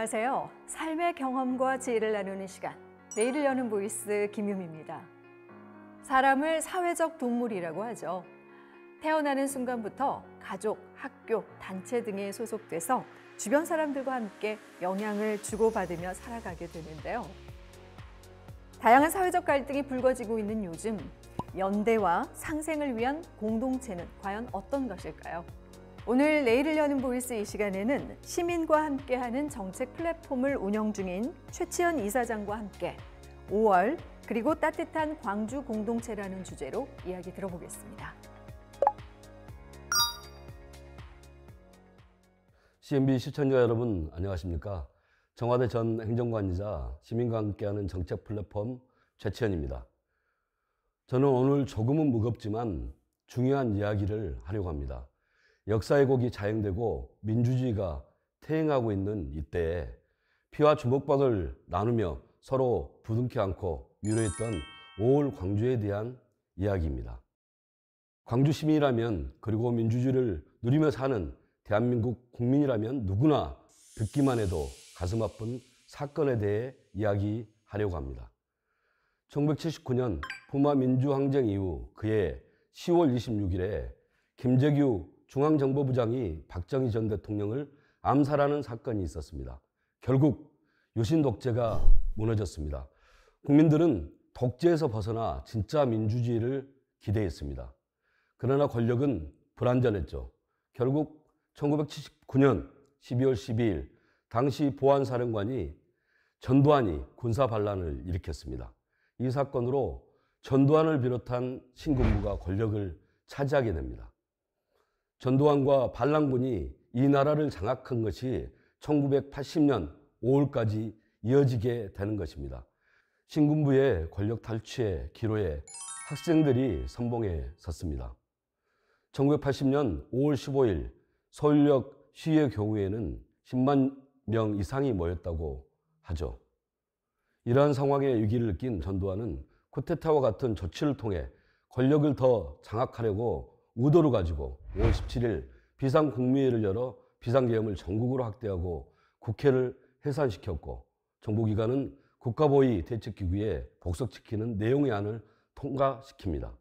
안녕하세요. 삶의 경험과 지혜를 나누는 시간, 내일을 여는 보이스 김유미입니다. 사람을 사회적 동물이라고 하죠. 태어나는 순간부터 가족, 학교, 단체 등에 소속돼서 주변 사람들과 함께 영향을 주고받으며 살아가게 되는데요. 다양한 사회적 갈등이 불거지고 있는 요즘, 연대와 상생을 위한 공동체는 과연 어떤 것일까요? 오늘 내일을 여는 보이스 이 시간에는 시민과 함께하는 정책 플랫폼을 운영 중인 최치현 이사장과 함께 5월 그리고 따뜻한 광주 공동체라는 주제로 이야기 들어보겠습니다. CNB 시청자 여러분 안녕하십니까? 청와대 전 행정관이자 시민과 함께하는 정책 플랫폼 최치현입니다. 저는 오늘 조금은 무겁지만 중요한 이야기를 하려고 합니다. 역사의 곡이 자행되고 민주주의가 퇴행하고 있는 이때에 피와 주먹밥을 나누며 서로 부둥켜 안고 위로했던 5월 광주에 대한 이야기입니다. 광주 시민이라면 그리고 민주주의를 누리며 사는 대한민국 국민이라면 누구나 듣기만 해도 가슴 아픈 사건에 대해 이야기하려고 합니다. 1979년 부마민주항쟁 이후 그해 10월 26일에 김재규 중앙정보부장이 박정희 전 대통령을 암살하는 사건이 있었습니다. 결국 유신 독재가 무너졌습니다. 국민들은 독재에서 벗어나 진짜 민주주의를 기대했습니다. 그러나 권력은 불완전했죠. 결국 1979년 12월 12일 당시 보안사령관이 전두환이 군사반란을 일으켰습니다. 이 사건으로 전두환을 비롯한 신군부가 권력을 차지하게 됩니다. 전두환과 반란군이 이 나라를 장악한 것이 1980년 5월까지 이어지게 되는 것입니다. 신군부의 권력 탈취의 기로에 학생들이 선봉에 섰습니다. 1980년 5월 15일 서울역 시위의 경우에는 10만 명 이상이 모였다고 하죠. 이러한 상황의 위기를 느낀 전두환은 쿠데타와 같은 조치를 통해 권력을 더 장악하려고 의도를 가지고 5월 17일 비상국무회의를 열어 비상계엄을 전국으로 확대하고 국회를 해산시켰고 정부기관은 국가보위 대책기구에 복속시키는 내용의 안을 통과시킵니다.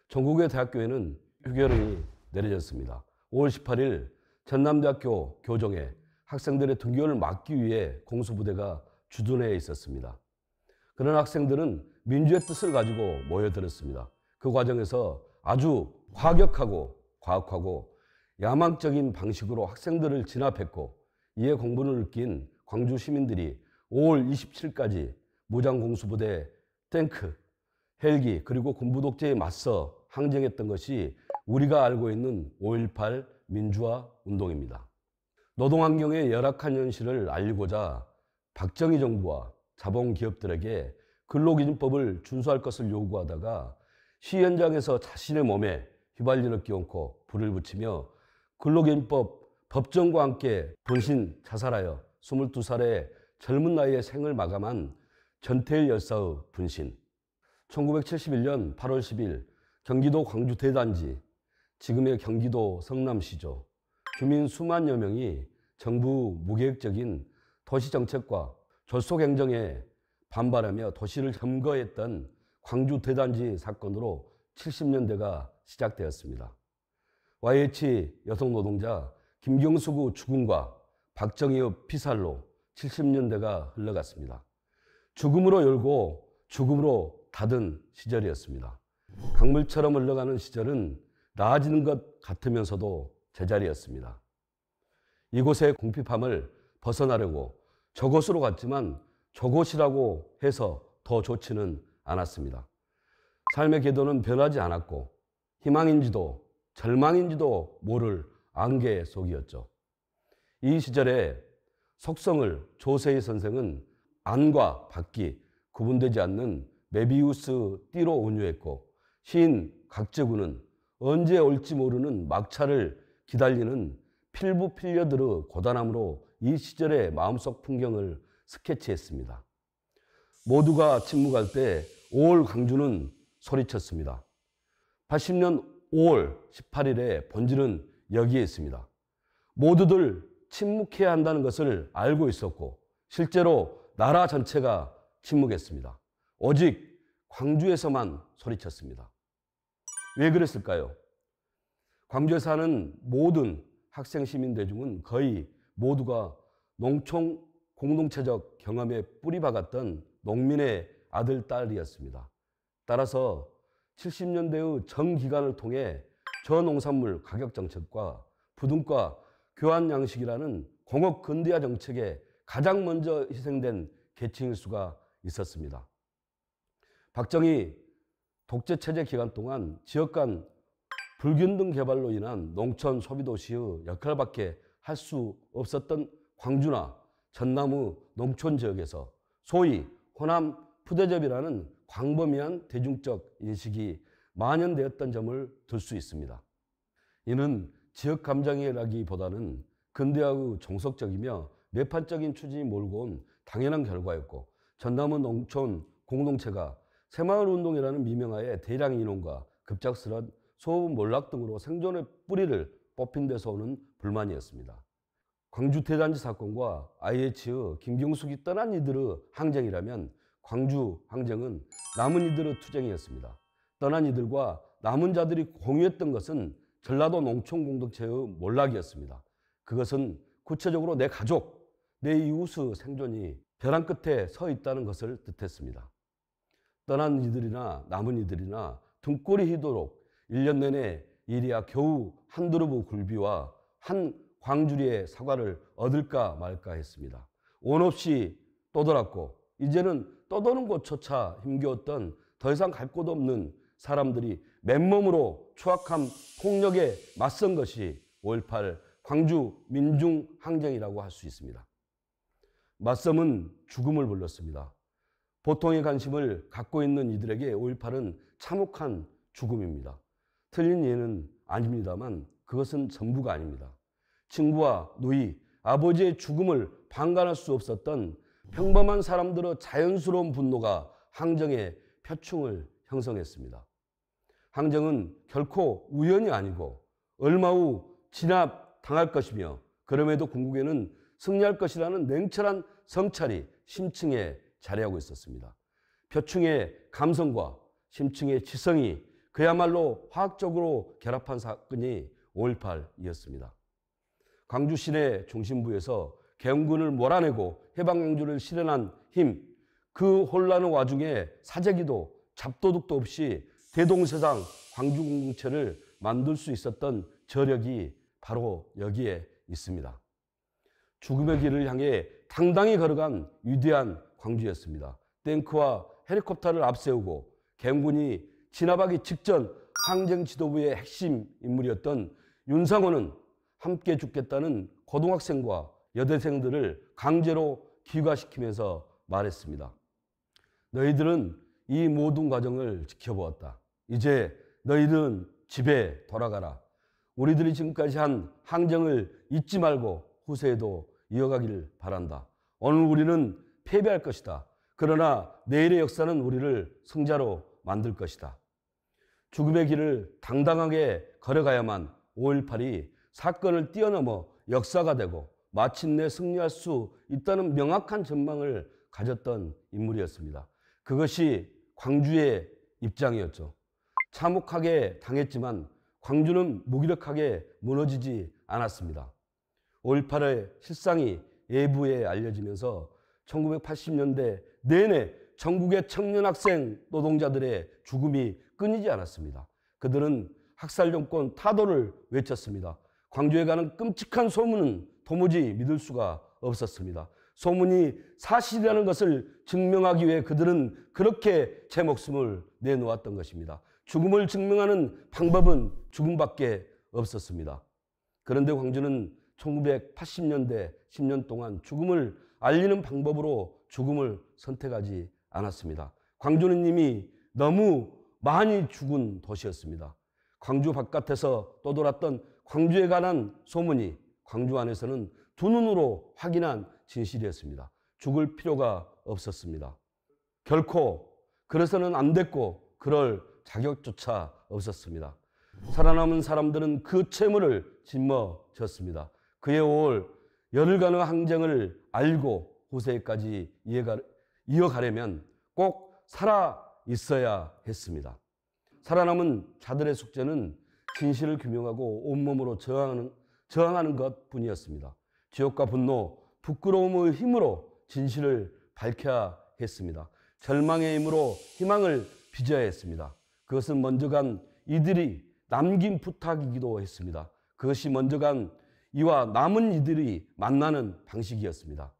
전국의 대학교에는 휴교령이 내려졌습니다. 5월 18일 전남대학교 교정에 학생들의 등교를 막기 위해 공수부대가 주둔해 있었습니다. 그러나 학생들은 민주의 뜻을 가지고 모여들었습니다. 그 과정에서 아주 과격하고 과학하고 야망적인 방식으로 학생들을 진압했고 이에 공분을 느낀 광주 시민들이 5월 27일까지 무장공수부대, 탱크, 헬기 그리고 군부 독재에 맞서 항쟁했던 것이 우리가 알고 있는 5.18 민주화 운동입니다. 노동환경의 열악한 현실을 알리고자 박정희 정부와 자본기업들에게 근로기준법을 준수할 것을 요구하다가 시위 현장에서 자신의 몸에 휘발유를 끼얹고 불을 붙이며 근로기준법 법정과 함께 분신 자살하여 22살의 젊은 나이에 생을 마감한 전태일 열사의 분신. 1971년 8월 10일 경기도 광주 대단지, 지금의 경기도 성남시죠. 주민 수만여 명이 정부 무계획적인 도시정책과 졸속행정에 반발하며 도시를 점거했던 광주 대단지 사건으로 70년대가 시작되었습니다. YH 여성노동자 김경수구 죽음과 박정희의 피살로 70년대가 흘러갔습니다. 죽음으로 열고 죽음으로 닫은 시절이었습니다. 강물처럼 흘러가는 시절은 나아지는 것 같으면서도 제자리였습니다. 이곳의 궁핍함을 벗어나려고 저곳으로 갔지만 저곳이라고 해서 더 좋지는 않았습니다. 삶의 궤도는 변하지 않았고 희망인지도 절망인지도 모를 안개 속이었죠. 이 시절에 속성을 조세희 선생은 안과 밖이 구분되지 않는 메비우스 띠로 운유했고 시인 각재구는 언제 올지 모르는 막차를 기다리는 필부필려들의 고단함으로 이 시절의 마음속 풍경을 스케치했습니다. 모두가 침묵할 때 5월 광주는 소리쳤습니다. 80년 5월 18일에 본질은 여기에 있습니다. 모두들 침묵해야 한다는 것을 알고 있었고 실제로 나라 전체가 침묵했습니다. 오직 광주에서만 소리쳤습니다. 왜 그랬을까요? 광주에 사는 모든 학생 시민 대중은 거의 모두가 농촌 공동체적 경험에 뿌리 박았던 농민의 아들, 딸이었습니다. 따라서 70년대의 전 기간을 통해 저농산물 가격 정책과 부등가 교환 양식이라는 공업 근대화 정책에 가장 먼저 희생된 계층일 수가 있었습니다. 박정희 독재 체제 기간 동안 지역 간 불균등 개발로 인한 농촌 소비도시의 역할밖에 할 수 없었던 광주나 전남의 농촌 지역에서 소위 호남 푸대접이라는 광범위한 대중적 인식이 만연되었던 점을 들 수 있습니다. 이는 지역 감정이라기보다는 근대화의 정석적이며 매판적인 추진이 몰고 온 당연한 결과였고 전남의 농촌 공동체가 새마을 운동이라는 미명하에 대량 인원과 급작스런 소음 몰락 등으로 생존의 뿌리를 뽑힌 데서 오는 불만이었습니다. 광주 대단지 사건과 IH의 김경숙이 떠난 이들의 항쟁이라면 광주 항쟁은 남은 이들의 투쟁이었습니다. 떠난 이들과 남은 자들이 공유했던 것은 전라도 농촌 공동체의 몰락이었습니다. 그것은 구체적으로 내 가족, 내 이웃의 생존이 벼랑 끝에 서 있다는 것을 뜻했습니다. 떠난 이들이나 남은 이들이나 등골이 휘도록 1년 내내 이리야 겨우 한 그룹의 굴비와 한 광주리의 사과를 얻을까 말까 했습니다. 온 없이 떠돌았고 이제는 떠도는 곳조차 힘겨웠던 더 이상 갈 곳 없는 사람들이 맨몸으로 추악한 폭력에 맞선 것이 5.18 광주 민중항쟁이라고 할 수 있습니다. 맞섬은 죽음을 불렀습니다. 보통의 관심을 갖고 있는 이들에게 5.18은 참혹한 죽음입니다. 틀린 예는 아닙니다만 그것은 전부가 아닙니다. 친구와 누이, 아버지의 죽음을 방관할 수 없었던 평범한 사람들의 자연스러운 분노가 항쟁의 표층을 형성했습니다. 항쟁은 결코 우연이 아니고 얼마 후 진압당할 것이며 그럼에도 궁극에는 승리할 것이라는 냉철한 성찰이 심층에 자리하고 있었습니다. 표층의 감성과 심층의 지성이 그야말로 화학적으로 결합한 사건이 5.18이었습니다. 광주 시내 중심부에서 개헌군을 몰아내고 해방영주를 실현한 힘, 그 혼란의 와중에 사재기도 잡도둑도 없이 대동세상 광주 공동체를 만들 수 있었던 저력이 바로 여기에 있습니다. 죽음의 길을 향해 당당히 걸어간 위대한 광주였습니다. 탱크와 헬리콥터를 앞세우고 개헌군이 진압하기 직전 항쟁 지도부의 핵심 인물이었던 윤상호는 함께 죽겠다는 고등학생과 여대생들을 강제로 귀가시키면서 말했습니다. 너희들은 이 모든 과정을 지켜보았다. 이제 너희들은 집에 돌아가라. 우리들이 지금까지 한 항쟁을 잊지 말고 후세에도 이어가길 바란다. 오늘 우리는 패배할 것이다. 그러나 내일의 역사는 우리를 승자로 만들 것이다. 죽음의 길을 당당하게 걸어가야만 5.18이 사건을 뛰어넘어 역사가 되고 마침내 승리할 수 있다는 명확한 전망을 가졌던 인물이었습니다. 그것이 광주의 입장이었죠. 참혹하게 당했지만 광주는 무기력하게 무너지지 않았습니다. 5.18의 실상이 외부에 알려지면서 1980년대 내내 전국의 청년 학생 노동자들의 죽음이 끊이지 않았습니다. 그들은 학살 정권 타도를 외쳤습니다. 광주에 가는 끔찍한 소문은 도무지 믿을 수가 없었습니다. 소문이 사실이라는 것을 증명하기 위해 그들은 그렇게 제 목숨을 내놓았던 것입니다. 죽음을 증명하는 방법은 죽음밖에 없었습니다. 그런데 광주는 1980년대 10년 동안 죽음을 알리는 방법으로 죽음을 선택하지 않았습니다. 광주는 이미 너무 많이 죽은 도시였습니다. 광주 바깥에서 떠돌았던 광주에 관한 소문이 광주 안에서는 두 눈으로 확인한 진실이었습니다. 죽을 필요가 없었습니다. 결코 그래서는 안 됐고 그럴 자격조차 없었습니다. 살아남은 사람들은 그 채무를 짊어졌습니다. 그의 5월 열흘간의 항쟁을 알고 후세까지 이어가려면 꼭 살아 있어야 했습니다. 살아남은 자들의 숙제는 진실을 규명하고 온몸으로 저항하는 것뿐이었습니다. 지옥과 분노, 부끄러움의 힘으로 진실을 밝혀야 했습니다. 절망의 힘으로 희망을 빚어야 했습니다. 그것은 먼저 간 이들이 남긴 부탁이기도 했습니다. 그것이 먼저 간 이와 남은 이들이 만나는 방식이었습니다.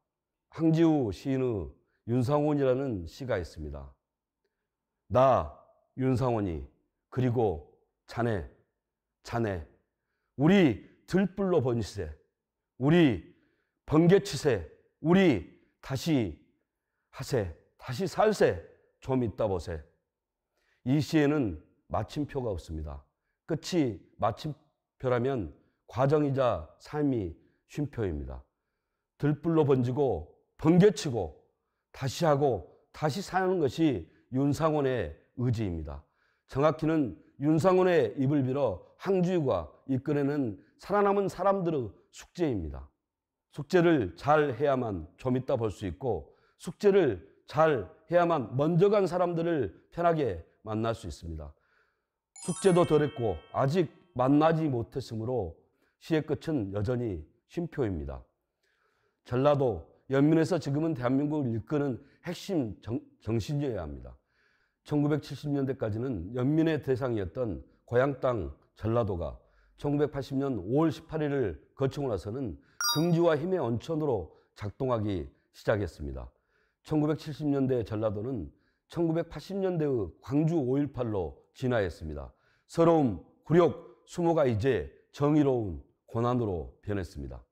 황지우 시인의 윤상원이라는 시가 있습니다. 나 윤상원이 그리고 자네 우리 들불로 번시세 우리 번개치세 우리 다시 하세 다시 살세 좀 있다 보세. 이 시에는 마침표가 없습니다. 끝이 마침표라면 과정이자 삶이 쉼표입니다. 들불로 번지고 번개치고 다시 하고 다시 사는 것이 윤상원의 의지입니다. 정확히는 윤상원의 입을 빌어 황지우가 이끌어내는 살아남은 사람들의 숙제입니다. 숙제를 잘 해야만 좀 이따 볼 수 있고 숙제를 잘 해야만 먼저 간 사람들을 편하게 만날 수 있습니다. 숙제도 덜했고 아직 만나지 못했으므로 시의 끝은 여전히 쉼표입니다. 전라도, 연민에서 지금은 대한민국을 이끄는 핵심 정신이어야 합니다. 1970년대까지는 연민의 대상이었던 고향 땅 전라도가 1980년 5월 18일을 거치고 나서는 긍지와 힘의 원천으로 작동하기 시작했습니다. 1970년대 전라도는 1980년대의 광주 5.18로 진화했습니다. 서러움, 굴욕, 수모가 이제 정의로운 고난으로 변했습니다.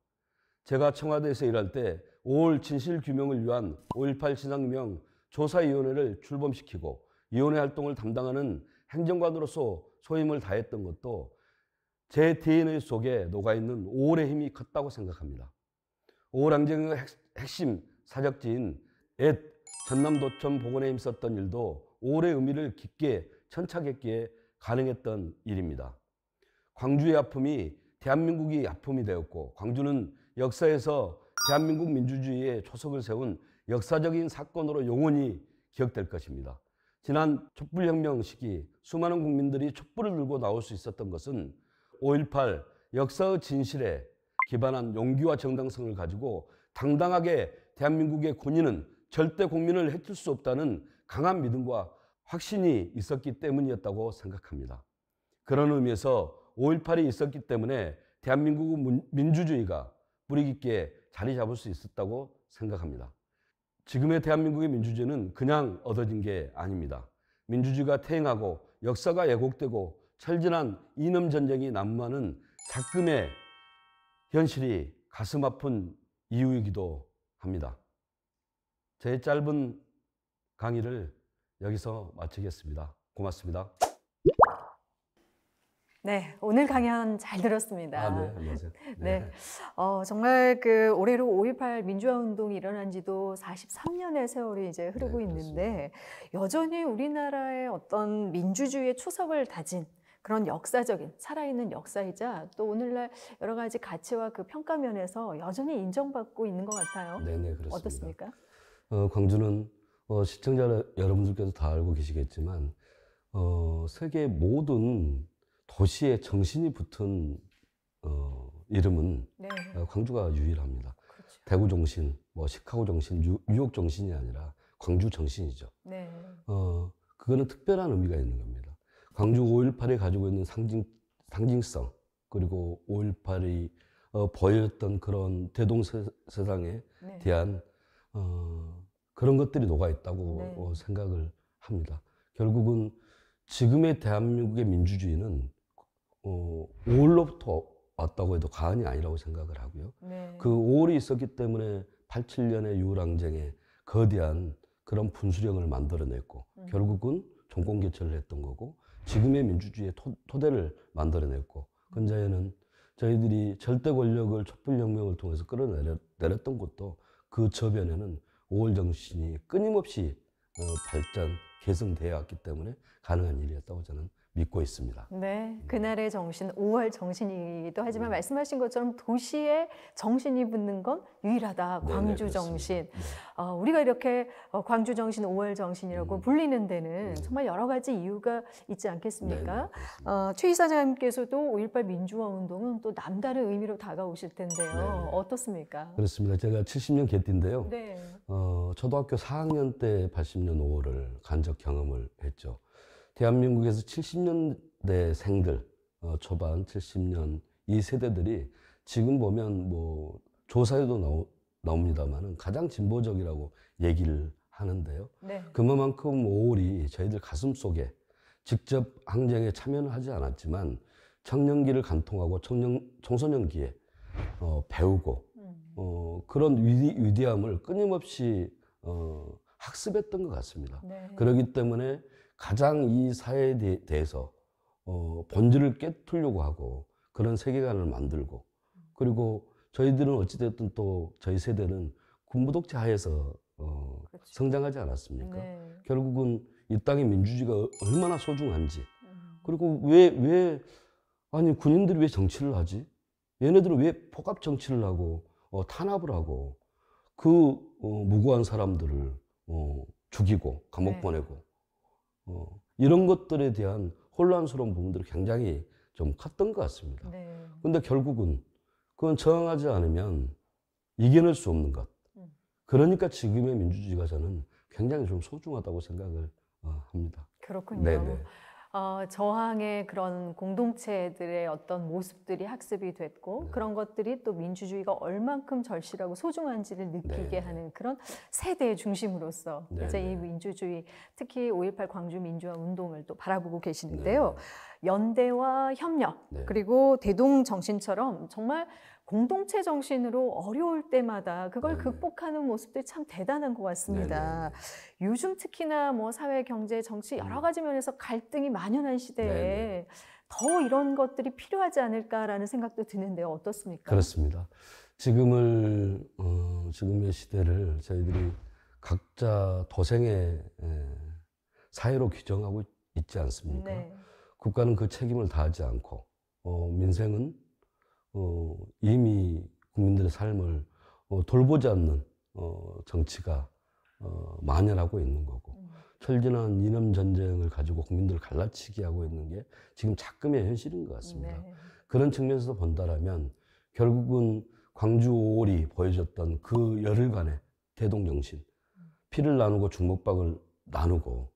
제가 청와대에서 일할 때 5월 진실 규명을 위한 5.18 진상규명 조사위원회를 출범시키고 위원회 활동을 담당하는 행정관으로서 소임을 다했던 것도 제 DNA 속에 녹아있는 5월의 힘이 컸다고 생각합니다. 5월 항쟁의 핵심 사적지인 옛 전남도청 복원에 힘썼던 일도 5월의 의미를 깊게 천착했기에 가능했던 일입니다. 광주의 아픔이 대한민국이 아픔이 되었고 광주는 역사에서 대한민국 민주주의의 초석을 세운 역사적인 사건으로 영원히 기억될 것입니다. 지난 촛불혁명 시기 수많은 국민들이 촛불을 들고 나올 수 있었던 것은 5.18 역사의 진실에 기반한 용기와 정당성을 가지고 당당하게 대한민국의 군인은 절대 국민을 해칠 수 없다는 강한 믿음과 확신이 있었기 때문이었다고 생각합니다. 그런 의미에서 5.18이 있었기 때문에 대한민국의 민주주의가 뿌리 깊게 자리 잡을 수 있었다고 생각합니다. 지금의 대한민국의 민주주의는 그냥 얻어진 게 아닙니다. 민주주의가 태행하고 역사가 왜곡되고 철진한 이념 전쟁이 난무하는 작금의 현실이 가슴 아픈 이유이기도 합니다. 제 짧은 강의를 여기서 마치겠습니다. 고맙습니다. 네, 오늘 강연 잘 들었습니다. 네, 안녕하세요. 네, 정말 그 올해로 5.18 민주화 운동이 일어난 지도 43년의 세월이 이제 흐르고 네, 있는데 여전히 우리나라의 어떤 민주주의의 초석을 다진 그런 역사적인 살아있는 역사이자 또 오늘날 여러 가지 가치와 그 평가 면에서 여전히 인정받고 있는 것 같아요. 네, 그렇습니다. 어떻습니까? 광주는 시청자 여러분들께서 다 알고 계시겠지만 세계 모든 도시의 정신이 붙은 이름은 네. 광주가 유일합니다. 그렇죠. 대구 정신, 시카고 정신, 뉴욕 정신이 아니라 광주 정신이죠. 네. 그거는 특별한 의미가 있는 겁니다. 광주 5.18이 가지고 있는 상징성, 그리고 5.18이 보였던 그런 대동세상에 네. 대한 그런 것들이 녹아있다고 네. 생각을 합니다. 결국은 지금의 대한민국의 민주주의는 5월로부터 왔다고 해도 과언이 아니라고 생각을 하고요. 네. 그 5월이 있었기 때문에 87년의 6.18항쟁에 거대한 그런 분수령을 만들어냈고 결국은 정권개최를 했던 거고 지금의 민주주의의 토대를 만들어냈고 근자에는 저희들이 절대 권력을 촛불혁명을 통해서 끌어내렸던 것도 그 저변에는 5월 정신이 끊임없이 발전, 개성되어 왔기 때문에 가능한 일이었다고 저는 믿고 있습니다. 네, 그날의 정신, 5월 정신이기도 하지만 말씀하신 것처럼 도시의 정신이 붙는 건 유일하다. 네네, 광주 그렇습니다. 정신. 네. 우리가 이렇게 광주 정신, 5월 정신이라고 불리는 데는 네. 정말 여러 가지 이유가 있지 않겠습니까? 네네, 그렇습니다. 최 이사장님께서도 5.18 민주화 운동은 또 남다른 의미로 다가오실 텐데요. 네네. 어떻습니까? 그렇습니다. 제가 70년 개띠인데요. 네. 초등학교 4학년 때 80년 5월을 간접 경험을 했죠. 대한민국에서 70년대 생들, 초반 70년 이 세대들이 지금 보면 뭐 조사에도 나옵니다만은 가장 진보적이라고 얘기를 하는데요. 네. 그만큼 5월이 저희들 가슴 속에 직접 항쟁에 참여는 하지 않았지만 청년기를 관통하고 청소년기에 배우고 그런 위대함을 끊임없이 학습했던 것 같습니다. 네. 그렇기 때문에 가장 이 사회에 대해서 본질을 깨트리려고 하고 그런 세계관을 만들고 그리고 저희들은 어찌됐든 또 저희 세대는 군부독재 하에서 그렇죠. 성장하지 않았습니까? 네. 결국은 이 땅의 민주주의가 얼마나 소중한지 그리고 아니 군인들이 왜 정치를 하지? 얘네들은 왜 폭압 정치를 하고 탄압을 하고 그 무고한 사람들을 죽이고 감옥 네. 보내고 이런 것들에 대한 혼란스러운 부분들이 굉장히 좀 컸던 것 같습니다. 네. 근데 결국은 그건 저항하지 않으면 이겨낼 수 없는 것. 그러니까 지금의 민주주의가 저는 굉장히 좀 소중하다고 생각을 합니다. 그렇군요. 네네. 저항의 그런 공동체들의 어떤 모습들이 학습이 됐고 네. 그런 것들이 또 민주주의가 얼만큼 절실하고 소중한지를 느끼게 네. 하는 그런 세대의 중심으로서 네. 이제 이 네. 민주주의, 특히 5.18 광주 민주화 운동을 또 바라보고 계시는데요. 네. 연대와 협력, 네. 그리고 대동 정신처럼 정말 공동체 정신으로 어려울 때마다 그걸 네네. 극복하는 모습들이 참 대단한 것 같습니다. 네네. 요즘 특히나 뭐 사회, 경제, 정치 여러 가지 면에서 갈등이 만연한 시대에 네네. 더 이런 것들이 필요하지 않을까라는 생각도 드는데요. 어떻습니까? 그렇습니다. 지금의 시대를 저희들이 각자 도생의 사회로 규정하고 있지 않습니까? 네. 국가는 그 책임을 다하지 않고 민생은 이미 국민들의 삶을 돌보지 않는 정치가 만연하고 있는 거고 철진한 이념 전쟁을 가지고 국민들을 갈라치게 하고 있는 게 지금 작금의 현실인 것 같습니다. 네. 그런 측면에서 본다라면 결국은 광주 5월이 보여줬던 그 열흘간의 대동정신, 피를 나누고 주먹밥을 나누고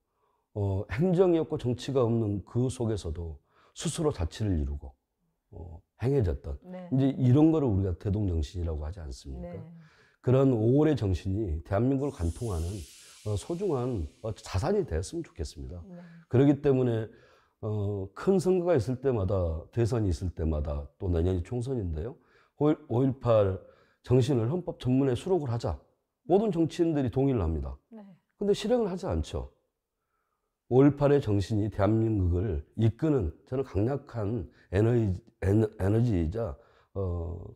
행정이 없고 정치가 없는 그 속에서도 스스로 자치를 이루고 행해졌던 네. 이제 이런 거를 우리가 대동정신이라고 하지 않습니까? 네. 그런 5월의 정신이 대한민국을 관통하는 소중한 자산이 되었으면 좋겠습니다. 네. 그렇기 때문에 큰 선거가 있을 때마다 대선이 있을 때마다 또 내년이 총선인데요. 5.18 정신을 헌법 전문에 수록을 하자. 모든 정치인들이 동의를 합니다. 네. 근데 실행을 하지 않죠. 5.18의 정신이 대한민국을 이끄는 저는 강력한 에너지이자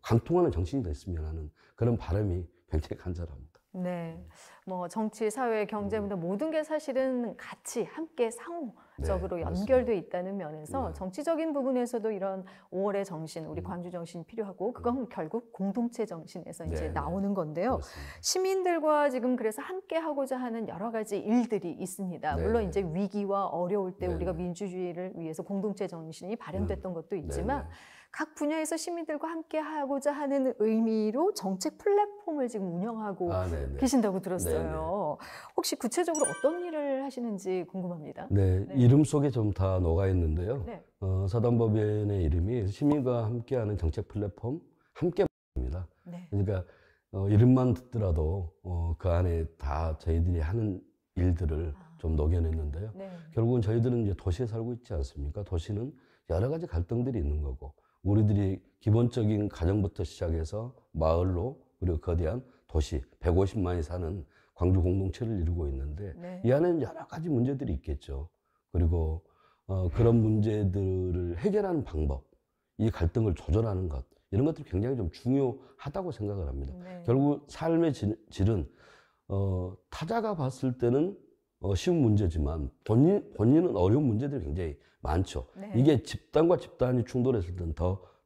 관통하는 정신이 됐으면 하는 그런 바람이 굉장히 간절합니다. 네, 뭐 정치, 사회, 경제 등 모든 게 사실은 같이 함께 상호적으로 네, 연결돼 있다는 면에서 네. 정치적인 부분에서도 이런 5월의 정신, 우리 광주 정신이 필요하고 그건 결국 공동체 정신에서 이제 네, 나오는 건데요. 그렇습니다. 시민들과 지금 그래서 함께 하고자 하는 여러 가지 일들이 있습니다. 네, 물론 네. 이제 위기와 어려울 때 네, 우리가 네. 민주주의를 위해서 공동체 정신이 발현됐던 것도 네, 있지만 네. 각 분야에서 시민들과 함께 하고자 하는 의미로 정책 플랫폼을 지금 운영하고 네, 네. 계신다고 들었어요. 혹시 구체적으로 어떤 일을 하시는지 궁금합니다. 네, 네. 이름 속에 좀 다 녹아 있는데요. 네. 사단법인의 이름이 시민과 함께하는 정책 플랫폼 함께입니다. 네. 그러니까 이름만 듣더라도 그 안에 다 저희들이 하는 일들을 좀 녹여냈는데요. 네. 결국은 저희들은 이제 도시에 살고 있지 않습니까? 도시는 여러 가지 갈등들이 있는 거고 우리들이 기본적인 가정부터 시작해서 마을로 그리고 거대한 도시 150만이 사는 광주 공동체를 이루고 있는데 네. 이 안에는 여러 가지 문제들이 있겠죠. 그리고 그런 문제들을 해결하는 방법, 이 갈등을 조절하는 것 이런 것들이 굉장히 좀 중요하다고 생각을 합니다. 네. 결국 삶의 질은 타자가 봤을 때는 쉬운 문제지만 본인은 어려운 문제들이 굉장히 많죠. 네. 이게 집단과 집단이 충돌했을 때는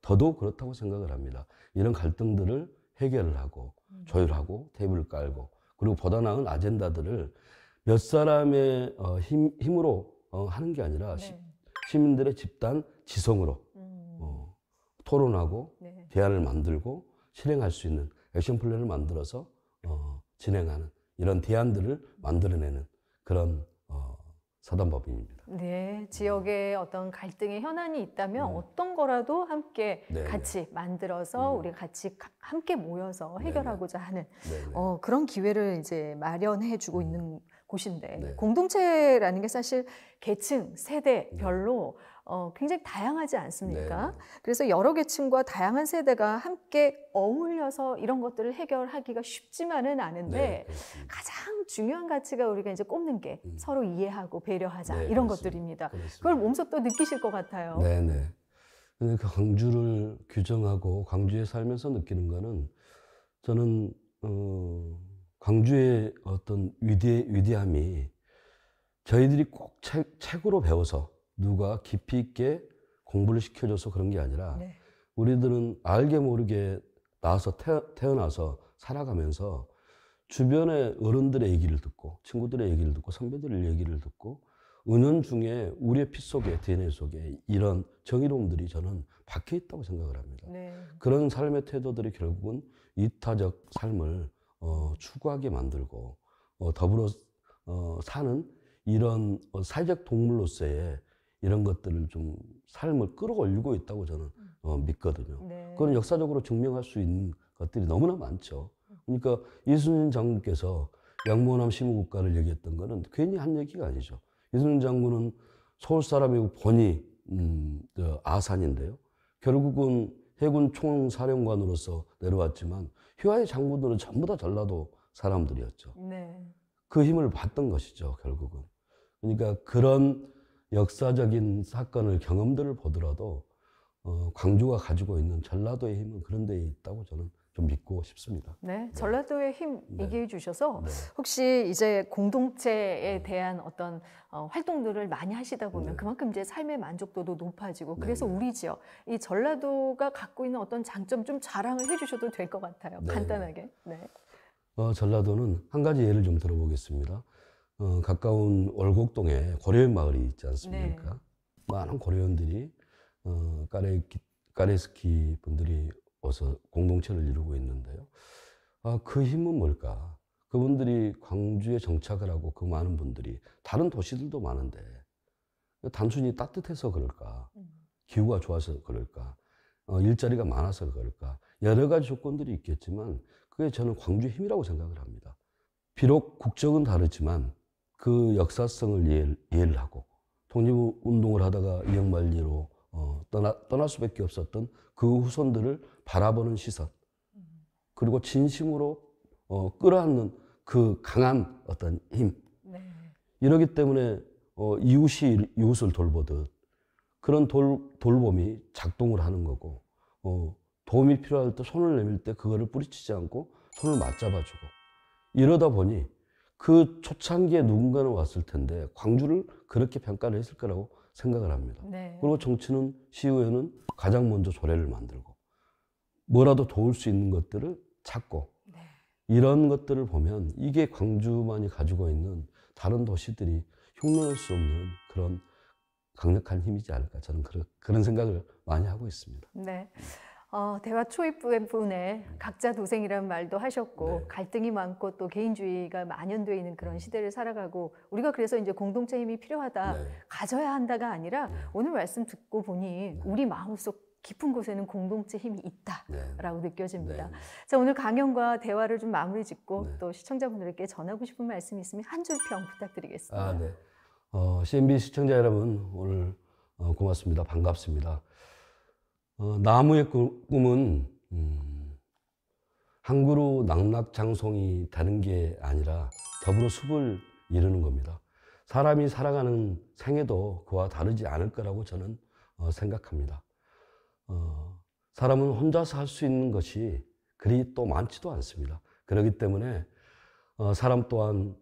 더더욱 그렇다고 생각을 합니다. 이런 갈등들을 해결을 하고 조율하고 테이블을 깔고 그리고 보다 나은 아젠다들을 몇 사람의 힘으로 하는 게 아니라 네. 시민들의 집단 지성으로 토론하고 네. 대안을 만들고 실행할 수 있는 액션 플랜을 만들어서 진행하는 이런 대안들을 만들어내는 그런 사단법인입니다. 네, 지역에 어떤 갈등의 현안이 있다면 어떤 거라도 함께 네, 같이 만들어서 우리가 같이 함께 모여서 해결하고자 하는 네네. 그런 기회를 이제 마련해주고 있는 곳인데 네. 공동체라는 게 사실 계층, 세대별로 굉장히 다양하지 않습니까? 네. 그래서 여러 계층과 다양한 세대가 함께 어울려서 이런 것들을 해결하기가 쉽지만은 않은데 네, 그렇습니다. 가장 중요한 가치가 우리가 이제 꼽는 게 서로 이해하고 배려하자 네, 이런 그렇습니다. 것들입니다. 그렇습니다. 그걸 몸소 또 느끼실 것 같아요. 네네. 그러니까 광주를 규정하고 광주에 살면서 느끼는 거는 저는 광주의 어떤 위대함이 저희들이 꼭 책으로 배워서 누가 깊이 있게 공부를 시켜줘서 그런 게 아니라 네. 우리들은 알게 모르게 나와서 태어나서 살아가면서 주변의 어른들의 얘기를 듣고 친구들의 얘기를 듣고 선배들의 얘기를 듣고 은연중에 우리의 피 속에 DNA 속에 이런 정의로움들이 저는 박혀 있다고 생각을 합니다. 네. 그런 삶의 태도들이 결국은 이타적 삶을 추구하게 만들고 더불어 사는 이런 사회적 동물로서의 이런 것들을 좀 삶을 끌어올리고 있다고 저는 믿거든요. 네. 그건 역사적으로 증명할 수 있는 것들이 너무나 많죠. 그러니까 이순신 장군께서 양모남 시무국가를 얘기했던 거는 괜히 한 얘기가 아니죠. 이순신 장군은 서울 사람이고 본이 아산인데요. 결국은 해군 총사령관으로서 내려왔지만 휘하의 장군들은 전부 다 전라도 사람들이었죠. 네. 그 힘을 봤던 것이죠, 결국은. 그러니까 그런 역사적인 사건을 경험들을 보더라도 광주가 가지고 있는 전라도의 힘은 그런 데에 있다고 저는 좀 믿고 싶습니다. 네, 전라도의 힘 네. 얘기해 주셔서 네. 혹시 이제 공동체에 대한 어떤 활동들을 많이 하시다 보면 네. 그만큼 이제 삶의 만족도도 높아지고 네, 그래서 네. 우리 지역, 이 전라도가 갖고 있는 어떤 장점 좀 자랑을 해주셔도 될 것 같아요. 네. 간단하게. 네. 전라도는 한 가지 예를 좀 들어보겠습니다. 가까운 월곡동에 고려인 마을이 있지 않습니까? 네. 많은 고려인들이 까레스키 분들이 와서 공동체를 이루고 있는데요. 그 힘은 뭘까? 그분들이 광주에 정착을 하고 그 많은 분들이 다른 도시들도 많은데 단순히 따뜻해서 그럴까? 기후가 좋아서 그럴까? 일자리가 많아서 그럴까? 여러 가지 조건들이 있겠지만 그게 저는 광주의 힘이라고 생각을 합니다. 비록 국적은 다르지만 그 역사성을 이해를 하고 독립운동을 하다가 이영만리로 떠날 수밖에 없었던 그 후손들을 바라보는 시선 그리고 진심으로 끌어안는 그 강한 어떤 힘 네. 이러기 때문에 이웃이 이웃을 돌보듯 그런 돌봄이 작동을 하는 거고 도움이 필요할 때 손을 내밀 때 그거를 뿌리치지 않고 손을 맞잡아주고 이러다 보니 그 초창기에 누군가는 왔을 텐데 광주를 그렇게 평가를 했을 거라고 생각을 합니다. 네. 그리고 정치는 시의회는 가장 먼저 조례를 만들고 뭐라도 도울 수 있는 것들을 찾고 네. 이런 것들을 보면 이게 광주만이 가지고 있는 다른 도시들이 흉내낼 수 없는 그런 강력한 힘이지 않을까 저는 그런 생각을 많이 하고 있습니다. 네. 대화 초입부분에 각자 도생이라는 말도 하셨고 네. 갈등이 많고 또 개인주의가 만연되어 있는 그런 시대를 살아가고 우리가 그래서 이제 공동체 힘이 필요하다, 네. 가져야 한다가 아니라 오늘 말씀 듣고 보니 네. 우리 마음속 깊은 곳에는 공동체 힘이 네. 있다라고 느껴집니다. 네. 자, 오늘 강연과 대화를 좀 마무리 짓고 네. 또 시청자분들께 전하고 싶은 말씀이 있으면 한 줄 평 부탁드리겠습니다. 네. CNB 시청자 여러분 오늘 고맙습니다. 반갑습니다. 나무의 꿈은 한 그루 낙낙장송이 되는 게 아니라 더불어 숲을 이루는 겁니다. 사람이 살아가는 생애도 그와 다르지 않을 거라고 저는 생각합니다. 사람은 혼자서 할 수 있는 것이 그리 또 많지도 않습니다. 그렇기 때문에 사람 또한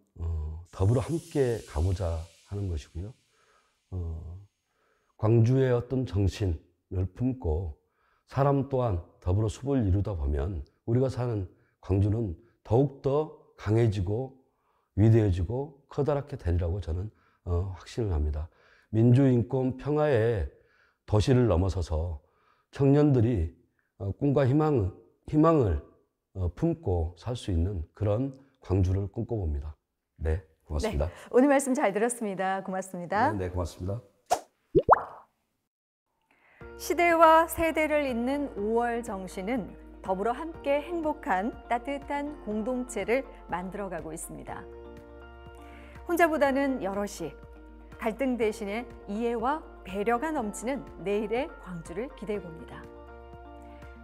더불어 함께 가고자 하는 것이고요. 광주의 어떤 정신을 품고 사람 또한 더불어 숲을 이루다 보면 우리가 사는 광주는 더욱더 강해지고 위대해지고 커다랗게 되리라고 저는 확신을 합니다. 민주, 인권, 평화의 도시를 넘어서서 청년들이 꿈과 희망을 품고 살 수 있는 그런 광주를 꿈꿔봅니다. 네, 고맙습니다. 네, 오늘 말씀 잘 들었습니다. 고맙습니다. 네, 고맙습니다. 시대와 세대를 잇는 5월 정신은 더불어 함께 행복한 따뜻한 공동체를 만들어가고 있습니다. 혼자보다는 여럿이, 갈등 대신에 이해와 배려가 넘치는 내일의 광주를 기대해 봅니다.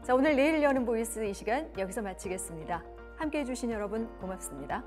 자, 오늘 내일 여는 보이스 이 시간 여기서 마치겠습니다. 함께해 주신 여러분 고맙습니다.